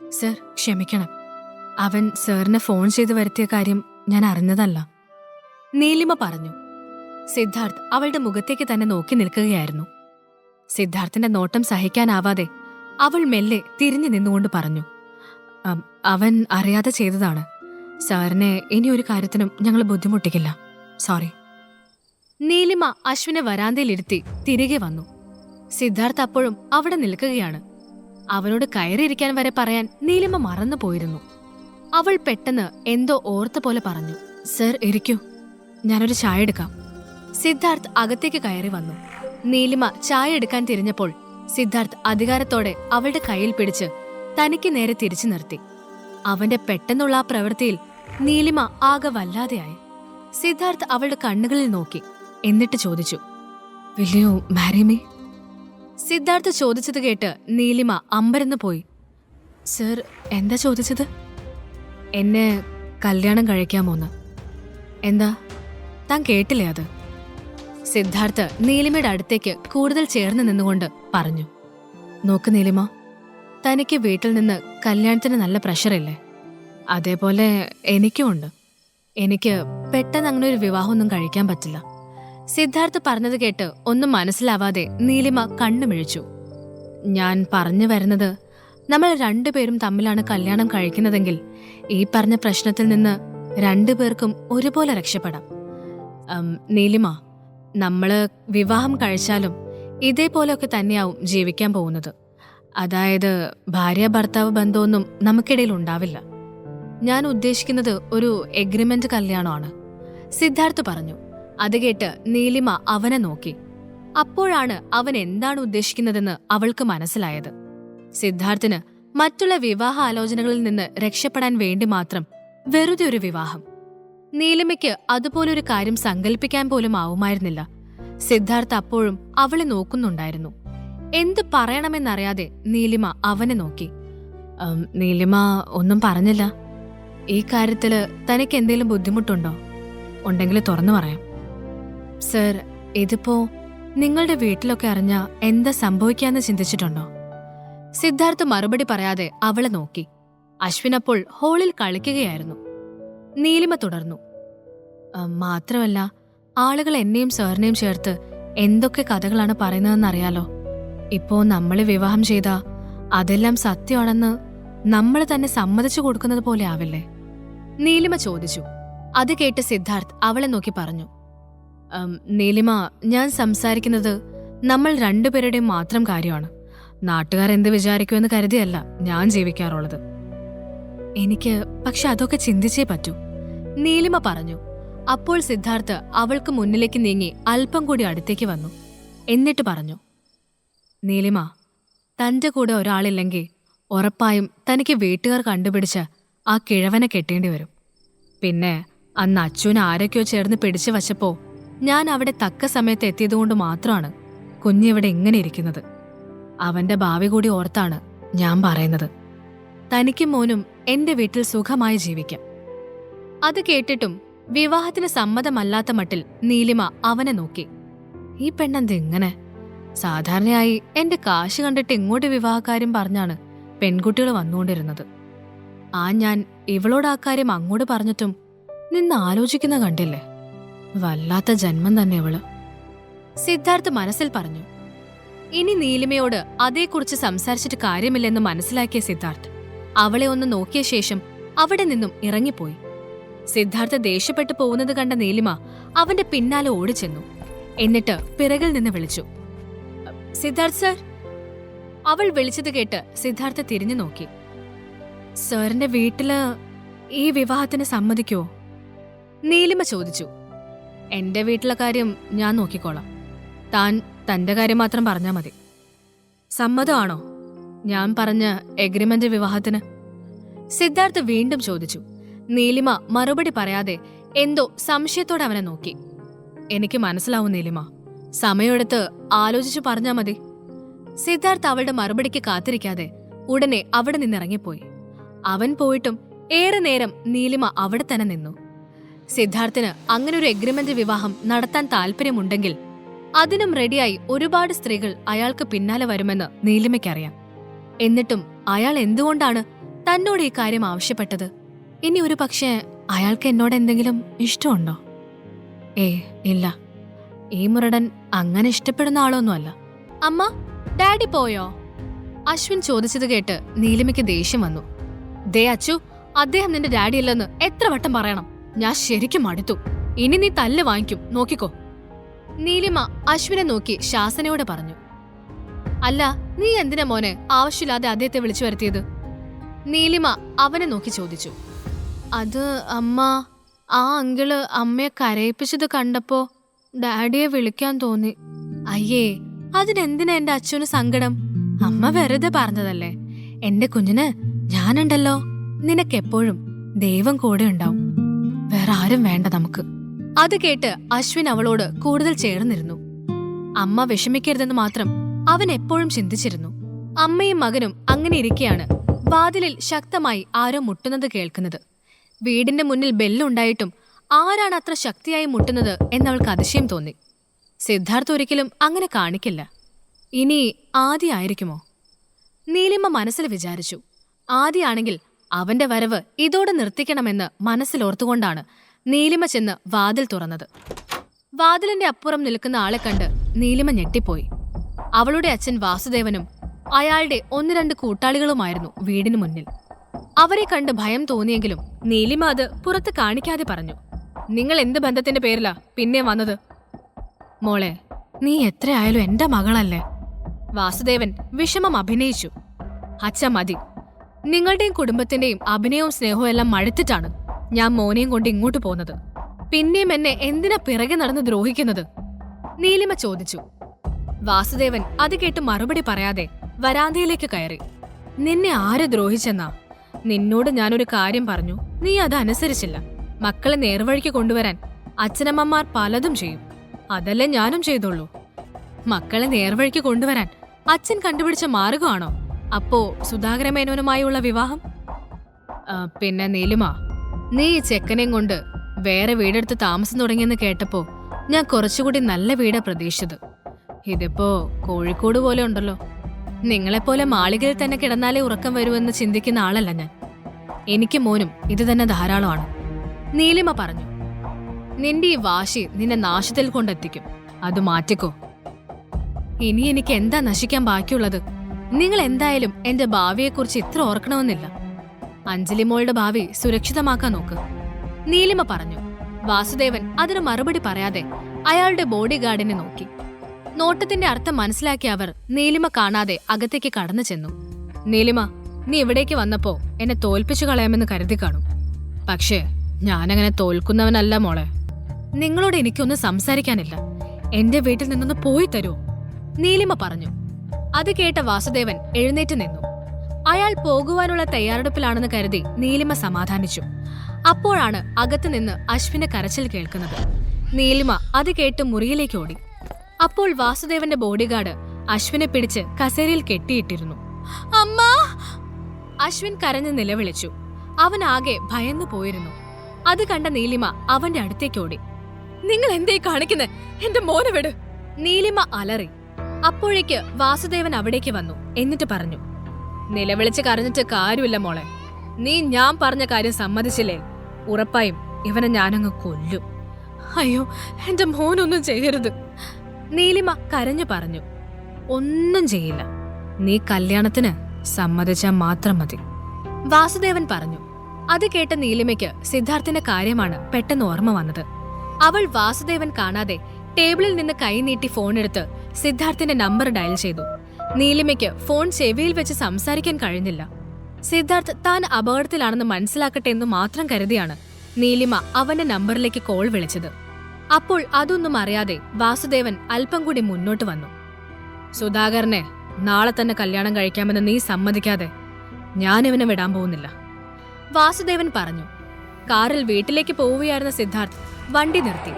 Sir, ക്ഷമിക്കണം. അവൻ സാറിനെ ഫോൺ ചെയ്ത് വരുത്തിയ കാര്യം ഞാൻ അറിഞ്ഞതല്ല. നീലിമ പറഞ്ഞു. സിദ്ധാർത്ഥ് അവളുടെ മുഖത്തേക്ക് തന്നെ നോക്കി നിൽക്കുകയായിരുന്നു. സിദ്ധാർത്ഥിന്റെ നോട്ടം സഹിക്കാനാവാതെ അവൾ മെല്ലെ തിരിഞ്ഞു നിന്നുകൊണ്ട് പറഞ്ഞു, അവൻ അറിയാതെ ചെയ്തതാണ്. സാറിനെ ഇനിയൊരു കാര്യത്തിനും ഞങ്ങൾ ബുദ്ധിമുട്ടിക്കില്ല. സോറി. നീലിമ അശ്വിനെ വരാന്തയിലിരുത്തി തിരികെ വന്നു. സിദ്ധാർത്ഥ് അപ്പോഴും അവിടെ നിൽക്കുകയാണ്. അവനോട് കയറിയിരിക്കാൻ വരെ പറയാൻ നീലിമ മറന്നുപോയിരുന്നു. അവൾ പെട്ടെന്ന് എന്തോ ഓർത്ത പോലെ പറഞ്ഞു, സർ ഇരിക്കൂ, ഞാനൊരു ചായ എടുക്കാം. സിദ്ധാർത്ഥ് അകത്തേക്ക് കയറി വന്നു. നീലിമ ചായ എടുക്കാൻ തിരിഞ്ഞപ്പോൾ സിദ്ധാർത്ഥ് അധികാരത്തോടെ അവളുടെ കയ്യിൽ പിടിച്ച് തനിക്ക് നേരെ തിരിച്ചു നിർത്തി. അവന്റെ പെട്ടെന്നുള്ള ആ പ്രവൃത്തിയിൽ നീലിമ ആകെ വല്ലാതെയായി. സിദ്ധാർത്ഥ് അവളുടെ കണ്ണുകളിൽ നോക്കി. എന്നിട്ട് ചോദിച്ചു, will you marry me? Siddharth ചോദിച്ചത് കേട്ട് നീലിമ അമ്പരന്ന് പോയി. സർ, എന്താ ചോദിച്ചത്? എന്നെ കല്യാണം കഴിക്കാമോന്ന്. എന്താ, താൻ കേട്ടില്ലേ അത്? സിദ്ധാർത്ഥ് നീലിമയുടെ അടുത്തേക്ക് കൂടുതൽ ചേർന്ന് നിന്നുകൊണ്ട് പറഞ്ഞു. നോക്ക് നീലിമ, തനിക്ക് വീട്ടിൽ നിന്ന് കല്യാണത്തിന് നല്ല പ്രഷറില്ലേ? അതേപോലെ എനിക്കും ഉണ്ട്. എനിക്ക് പെട്ടെന്ന് അങ്ങനെ ഒരു വിവാഹമൊന്നും കഴിക്കാൻ പറ്റില്ല. സിദ്ധാർത്ഥ് പറഞ്ഞത് കേട്ട് ഒന്നും മനസ്സിലാവാതെ നീലിമ കണ്ണുമിഴിച്ചു. ഞാൻ പറഞ്ഞു വരുന്നത്, നമ്മൾ രണ്ടുപേരും തമ്മിലാണ് കല്യാണം കഴിക്കുന്നതെങ്കിൽ ഈ പറഞ്ഞ പ്രശ്നത്തിൽ നിന്ന് രണ്ടുപേർക്കും ഒരുപോലെ രക്ഷപ്പെടാം. നീലിമ, നമ്മള് വിവാഹം കഴിച്ചാലും ഇതേപോലെയൊക്കെ തന്നെയാവും ജീവിക്കാൻ പോകുന്നത്. അതായത് ഭാര്യ ഭർത്താവ് ബന്ധമൊന്നും നമുക്കിടയിൽ ഉണ്ടാവില്ല. ഞാൻ ഉദ്ദേശിക്കുന്നത് ഒരു എഗ്രിമെന്റ് കല്യാണമാണ്, സിദ്ധാർത്ഥ് പറഞ്ഞു. അത് കേട്ട് നീലിമ അവനെ നോക്കി. അപ്പോഴാണ് അവൻ എന്താണ് ഉദ്ദേശിക്കുന്നതെന്ന് അവൾക്ക് മനസ്സിലായത്. സിദ്ധാർത്ഥിന് മറ്റുള്ള വിവാഹ ആലോചനകളിൽ നിന്ന് രക്ഷപ്പെടാൻ വേണ്ടി മാത്രം വെറുതെ ഒരു വിവാഹം. നീലിമയ്ക്ക് അതുപോലൊരു കാര്യം സങ്കല്പിക്കാൻ പോലും ആവുമായിരുന്നില്ല. സിദ്ധാർത്ഥ് അപ്പോഴും അവളെ നോക്കുന്നുണ്ടായിരുന്നു. എന്തു പറയണമെന്നറിയാതെ നീലിമ അവനെ നോക്കി. നീലിമ ഒന്നും പറഞ്ഞില്ല. ഈ കാര്യത്തില് തനിക്ക് എന്തെങ്കിലും ബുദ്ധിമുട്ടുണ്ടോ? ഉണ്ടെങ്കിൽ തുറന്നു പറയാം. സർ, ഇതിപ്പോ നിങ്ങളുടെ വീട്ടിലൊക്കെ അറിഞ്ഞാ എന്താ സംഭവിക്കാന്ന് ചിന്തിച്ചിട്ടുണ്ടോ? സിദ്ധാർത്ഥ് മറുപടി പറയാതെ അവളെ നോക്കി. അശ്വിൻ അപ്പോൾ ഹോളിൽ കളിക്കുകയായിരുന്നു. നീലിമ തുടർന്നു. മാത്രമല്ല, ആളുകൾ എന്നെയും സാറിനെയും ചേർത്ത് എന്തൊക്കെ കഥകളാണ് പറയുന്നതെന്നറിയാലോ. ഇപ്പോ നമ്മള് വിവാഹം ചെയ്താ അതെല്ലാം സത്യമാണെന്ന് നമ്മൾ തന്നെ സമ്മതിച്ചു കൊടുക്കുന്നത് പോലെ ആവില്ലേ? നീലിമ ചോദിച്ചു. അത് കേട്ട് സിദ്ധാർത്ഥ് അവളെ നോക്കി പറഞ്ഞു, നീലിമ, ഞാൻ സംസാരിക്കുന്നത് നമ്മൾ രണ്ടുപേരുടെയും മാത്രം കാര്യമാണ്. നാട്ടുകാർ എന്ത് വിചാരിക്കുമെന്ന് കരുതിയല്ല ഞാൻ ജീവിക്കാറുള്ളത്. എനിക്ക് പക്ഷെ അതൊക്കെ ചിന്തിച്ചേ പറ്റൂ, നീലിമ പറഞ്ഞു. അപ്പോൾ സിദ്ധാർത്ഥ് അവൾക്ക് മുന്നിലേക്ക് നീങ്ങി അല്പം കൂടി അടുത്തേക്ക് വന്നു. എന്നിട്ട് പറഞ്ഞു, നീലിമ, തന്റെ കൂടെ ഒരാളില്ലെങ്കിൽ ഉറപ്പായും തനിക്ക് വീട്ടുകാർ കണ്ടുപിടിച്ച് ആ കിഴവനെ കെട്ടേണ്ടി വരും. പിന്നെ അന്ന് അച്ഛൻ ആരൊക്കെയോ ചേർന്ന് പിടിച്ചു വച്ചപ്പോ ഞാൻ അവിടെ തക്ക സമയത്ത് എത്തിയതുകൊണ്ട് മാത്രമാണ് കുഞ്ഞിവിടെ ഇങ്ങനെ ഇരിക്കുന്നത്. അവന്റെ ഭാവി കൂടി ഓർത്താണ് ഞാൻ പറയുന്നത്. തനിക്കും മോനും എന്റെ വീട്ടിൽ സുഖമായി ജീവിക്കാം. അത് കേട്ടിട്ടും വിവാഹത്തിന് സമ്മതമല്ലാത്ത മട്ടിൽ നീലിമ അവനെ നോക്കി. ഈ പെണ്ണെന്തിങ്ങനെ? സാധാരണയായി എന്റെ കാശ് കണ്ടിട്ട് ഇങ്ങോട്ട് വിവാഹക്കാര്യം പറഞ്ഞാണ് പെൺകുട്ടികൾ വന്നുകൊണ്ടിരുന്നത്. ഞാൻ ഇവളോട് ആ കാര്യം അങ്ങോട്ട് പറഞ്ഞിട്ടും നിന്ന് ആലോചിക്കുന്ന കണ്ടില്ലേ? വല്ലാത്ത ജന്മം തന്നെ ഇവള്, സിദ്ധാർത്ഥ് മനസ്സിൽ പറഞ്ഞു. ഇനി നീലിമയോട് അതേക്കുറിച്ച് സംസാരിച്ചിട്ട് കാര്യമില്ലെന്ന് മനസ്സിലാക്കിയ സിദ്ധാർത്ഥ് അവളെ ഒന്ന് നോക്കിയ ശേഷം അവിടെ നിന്നും ഇറങ്ങിപ്പോയി. സിദ്ധാർത്ഥ് ദേഷ്യപ്പെട്ടു പോകുന്നത് കണ്ട നീലിമ അവന്റെ പിന്നാലെ ഓടിച്ചെന്നു. എന്നിട്ട് പിറകിൽ നിന്ന് വിളിച്ചു, സിദ്ധാർത്ഥ് സർ. അവൾ വിളിച്ചത് കേട്ട് സിദ്ധാർത്ഥ് തിരിഞ്ഞു നോക്കി. സാറിന്റെ വീട്ടില് ഈ വിവാഹത്തിന് സമ്മതിക്കുവോ? നീലിമ ചോദിച്ചു. എന്റെ വീട്ടിലെ കാര്യം ഞാൻ നോക്കിക്കോളാം. താൻ തന്റെ കാര്യം മാത്രം പറഞ്ഞാൽ മതി. സമ്മതമാണോ ഞാൻ പറഞ്ഞ എഗ്രിമെന്റ് വിവാഹത്തിന്? സിദ്ധാർത്ഥ് വീണ്ടും ചോദിച്ചു. നീലിമ മറുപടി പറയാതെ എന്തോ സംശയത്തോടെ അവനെ നോക്കി. എനിക്ക് മനസ്സിലാവും നീലിമ, സമയമെടുത്ത് ആലോചിച്ചു പറഞ്ഞാ മതി. സിദ്ധാർത്ഥ് അവളുടെ മറുപടിക്ക് കാത്തിരിക്കാതെ ഉടനെ അവിടെ നിന്നിറങ്ങിപ്പോയി. അവൻ പോയിട്ടും ഏറെ നേരം നീലിമ അവിടെ തന്നെ നിന്നു. സിദ്ധാർത്ഥിന് അങ്ങനെ ഒരു എഗ്രിമെന്റ് വിവാഹം നടത്താൻ താല്പര്യമുണ്ടെങ്കിൽ അതിനും റെഡിയായി ഒരുപാട് സ്ത്രീകൾ അയാൾക്ക് പിന്നാലെ വരുമെന്ന് നീലിമയ്ക്കറിയാം. എന്നിട്ടും അയാൾ എന്തുകൊണ്ടാണ് തന്നോട് ഈ കാര്യം ആവശ്യപ്പെട്ടത്? ഇനി ഒരു പക്ഷേ അയാൾക്ക് എന്നോട് എന്തെങ്കിലും ഇഷ്ടമുണ്ടോ? ഇല്ല, ഈ മുരടൻ അങ്ങനെ ഇഷ്ടപ്പെടുന്ന ആളൊന്നുമല്ല. അമ്മ, ഡാഡി പോയോ? അശ്വിൻ ചോദിച്ചത് കേട്ട് നീലിമയ്ക്ക് ദേഷ്യം വന്നു. ദേ അച്ചു, അദ്ദേഹം നിന്റെ ഡാഡി അല്ലെന്ന് എത്ര വട്ടം പറയണം? ഞാൻ ശരിക്കും മടുത്തു. ഇനി നീ തല്ല് വാങ്ങിക്കും, നോക്കിക്കോ. നീലിമ അശ്വിനെ നോക്കി ശാസനയോടെ പറഞ്ഞു. അല്ല, നീ എന്തിനാ മോനെ ആവശ്യമില്ലാതെ അദ്ദേഹത്തെ വിളിച്ചു വരുത്തിയത്? നീലിമ അവനെ നോക്കി ചോദിച്ചു. അത് അമ്മ, ആ അങ്കിള് അമ്മയെ കരയിപ്പിച്ചത് കണ്ടപ്പോ ഡാഡിയെ വിളിക്കാൻ തോന്നി. അയ്യേ, അതിനെന്തിനാ എന്റെ അച്ഛന് സങ്കടം? അമ്മ വെറുതെ പറഞ്ഞതല്ലേ. എന്റെ കുഞ്ഞിന് ഞാനുണ്ടല്ലോ. നിനക്കെപ്പോഴും ദൈവം കൂടെ ഉണ്ടാവും. വേറെ ആരും വേണ്ട നമുക്ക്. അത് കേട്ട് അശ്വിൻ അവളോട് കൂടുതൽ ചേർന്നിരുന്നു. അമ്മ വിഷമിക്കരുതെന്ന് മാത്രം അവൻ എപ്പോഴും ചിന്തിച്ചിരുന്നു. അമ്മയും മകനും അങ്ങനെ ഇരിക്കെയാണ് വാതിലിൽ ശക്തമായി ആരോ മുട്ടുന്നത് കേൾക്കുന്നത്. വീടിന്റെ മുന്നിൽ ബെല്ലുണ്ടായിട്ടും ആരാണ് അത്ര ശക്തിയായി മുട്ടുന്നത് എന്നവൾക്ക് അതിശയം തോന്നി. സിദ്ധാർത്ഥ് ഒരിക്കലും അങ്ങനെ കാണിക്കില്ല. ഇനി ആദി ആയിരിക്കുമോ? നീലിമ മനസ്സിൽ വിചാരിച്ചു. ആദിയാണെങ്കിൽ അവന്റെ വരവ് ഇതോടെ നിർത്തിക്കണമെന്ന് മനസ്സിലോർത്തുകൊണ്ടാണ് നീലിമ ചെന്ന് വാതിൽ തുറന്നത്. വാതിലിന്റെ അപ്പുറം നിൽക്കുന്ന ആളെ കണ്ട് നീലിമ ഞെട്ടിപ്പോയി. അവളുടെ അച്ഛൻ വാസുദേവനും അയാളുടെ 1-2 കൂട്ടാളികളുമായിരുന്നു വീടിനു മുന്നിൽ. അവരെ കണ്ട് ഭയം തോന്നിയെങ്കിലും നീലിമ അത് പുറത്ത് കാണിക്കാതെ പറഞ്ഞു. നിങ്ങൾ എന്ത് ബന്ധത്തിന്റെ പേരിലാ പിന്നെ വന്നത്? മോളെ, നീ എത്രയായാലും എന്റെ മകളല്ലേ? വാസുദേവൻ വിഷമം അഭിനയിച്ചു. അച്ഛ മതി, നിങ്ങളുടെയും കുടുംബത്തിന്റെയും അഭിനയവും സ്നേഹവും എല്ലാം മടുത്തിട്ടാണ് ഞാൻ മോനെയും കൊണ്ട് ഇങ്ങോട്ട് പോന്നത്. പിന്നെയും എന്നെ എന്തിനാ പിറകെ നടന്ന് ദ്രോഹിക്കുന്നത്? നീലിമ ചോദിച്ചു. വാസുദേവൻ അത് കേട്ട് മറുപടി പറയാതെ വരാന്തയിലേക്ക് കയറി. നിന്നെ ആര് ദ്രോഹിച്ചെന്നാ? നിന്നോട് ഞാനൊരു കാര്യം പറഞ്ഞു, നീ അത് അനുസരിച്ചില്ല. മക്കളെ നേർവഴിക്ക് കൊണ്ടുവരാൻ അച്ഛനമ്മമാർ പലതും ചെയ്യും, അതല്ലേ ഞാനും ചെയ്തോളൂ. മക്കളെ നേർവഴിക്ക് കൊണ്ടുവരാൻ അച്ഛൻ കണ്ടുപിടിച്ച മാർഗമാണോ അപ്പോ സുധാകര മേനോനുമായുള്ള വിവാഹം? പിന്നെ നീലിമ, നീ ഈ ചെക്കനെയും കൊണ്ട് വേറെ വീടെടുത്ത് താമസം തുടങ്ങിയെന്ന് കേട്ടപ്പോ ഞാൻ കുറച്ചുകൂടി നല്ല വീടാ പ്രതീക്ഷിച്ചത്. ഇതിപ്പോ കോഴിക്കോട് പോലെ ഉണ്ടല്ലോ. നിങ്ങളെപ്പോലെ മാളികയിൽ തന്നെ കിടന്നാലേ ഉറക്കം വരുമെന്ന് ചിന്തിക്കുന്ന ആളല്ല ഞാൻ. എനിക്ക് മോനും ഇത് തന്നെ ധാരാളമാണ്. നീലിമ പറഞ്ഞു. നിന്റെ ഈ വാശി നിന്നെ നാശത്തിൽ കൊണ്ടെത്തിക്കും, അത് മാറ്റിക്കോ. ഇനി എനിക്ക് എന്താ നശിക്കാൻ ബാക്കിയുള്ളത്? നിങ്ങൾ എന്തായാലും എന്റെ ഭാവിയെക്കുറിച്ച് ഇത്ര ഓർക്കണമെന്നില്ല. അഞ്ജലി മോളുടെ ഭാവി സുരക്ഷിതമാക്കാൻ നോക്ക്, നീലിമ പറഞ്ഞു. വാസുദേവൻ അതിന് മറുപടി പറയാതെ അയാളുടെ ബോഡി ഗാർഡിനെ നോക്കി. നോട്ടത്തിന്റെ അർത്ഥം മനസ്സിലാക്കിയ അവർ നീലിമ കാണാതെ അകത്തേക്ക് കടന്നു ചെന്നു. നീലിമ, നീ ഇവിടേക്ക് വന്നപ്പോ എന്നെ തോൽപ്പിച്ചു കളയാമെന്ന് കരുതി കാണും. പക്ഷേ ഞാനങ്ങനെ തോൽക്കുന്നവനല്ല മോളെ. നിങ്ങളോട് എനിക്കൊന്നും സംസാരിക്കാനില്ല. എന്റെ വീട്ടിൽ നിന്നൊന്ന് പോയി തരുമോ? നീലിമ പറഞ്ഞു. അത് കേട്ട വാസുദേവൻ എഴുന്നേറ്റ് നിന്നു. അയാൾ പോകുവാനുള്ള തയ്യാറെടുപ്പിലാണെന്ന് കരുതി നീലിമ സമാധാനിച്ചു. അപ്പോഴാണ് അകത്തുനിന്ന് അശ്വിന്റെ കരച്ചിൽ കേൾക്കുന്നത്. നീലിമ അത് കേട്ട് മുറിയിലേക്ക് ഓടി. അപ്പോൾ വാസുദേവന്റെ ബോഡിഗാർഡ് അശ്വിനെ പിടിച്ച് കസേരയിൽ കെട്ടിയിട്ടിരുന്നു. അമ്മാ! അശ്വിൻ കരഞ്ഞ് നിലവിളിച്ചു. അവൻ ആകെ ഭയന്നു പോയിരുന്നു. അത് കണ്ട നീലിമ അവന്റെ അടുത്തേക്ക് ഓടി. നിങ്ങൾ എന്തേ കാണിക്കുന്നേ? എന്റെ മോനെ വിട്! നീലിമ അലറി. അപ്പോഴേക്ക് വാസുദേവൻ അവിടേക്ക് വന്നു. എന്നിട്ട് പറഞ്ഞു, നിലവിളിച്ച് കരഞ്ഞിട്ട് കാര്യമില്ല മോളെ. നീ ഞാൻ പറഞ്ഞ കാര്യം സമ്മതിച്ചില്ലേ, ഉറപ്പായും ഇവനെ ഞാനങ്ങ് കൊല്ലും. അയ്യോ, എന്റെ മോനൊന്നും ചെയ്യരുത്, നീലിമ കരഞ്ഞു പറഞ്ഞു. ഒന്നും ചെയ്യില്ല, നീ കല്യാണത്തിന് സമ്മതിച്ചാൽ മാത്രം മതി, വാസുദേവൻ പറഞ്ഞു. അത് കേട്ട നീലിമയ്ക്ക് സിദ്ധാർത്ഥിന്റെ കാര്യമാണ് പെട്ടെന്ന് ഓർമ്മ വന്നത്. അവൾ വാസുദേവൻ കാണാതെ ടേബിളിൽ നിന്ന് കൈനീട്ടി ഫോണെടുത്ത് സിദ്ധാർത്ഥിന്റെ നമ്പർ ഡയൽ ചെയ്തു. നീലിമയ്ക്ക് ഫോൺ ചെവിയിൽ വെച്ച് സംസാരിക്കാൻ കഴിഞ്ഞില്ല. സിദ്ധാർത്ഥ് താൻ അപകടത്തിലാണെന്ന് മനസ്സിലാക്കട്ടെ എന്ന് മാത്രം കരുതിയാണ് നീലിമ അവന്റെ നമ്പറിലേക്ക് കോൾ വിളിച്ചത്. അപ്പോൾ അതൊന്നും അറിയാതെ വാസുദേവൻ അല്പം കൂടി മുന്നോട്ട് വന്നു. സുധാകരനെ നാളെ തന്നെ കല്യാണം കഴിക്കാമെന്ന് നീ സമ്മതിക്കാതെ ഞാനിവനെ വിടാൻ പോകുന്നില്ല, വാസുദേവൻ പറഞ്ഞു. കാറിൽ വീട്ടിലേക്ക് പോവുകയായിരുന്ന സിദ്ധാർത്ഥ് വണ്ടി നിർത്തി.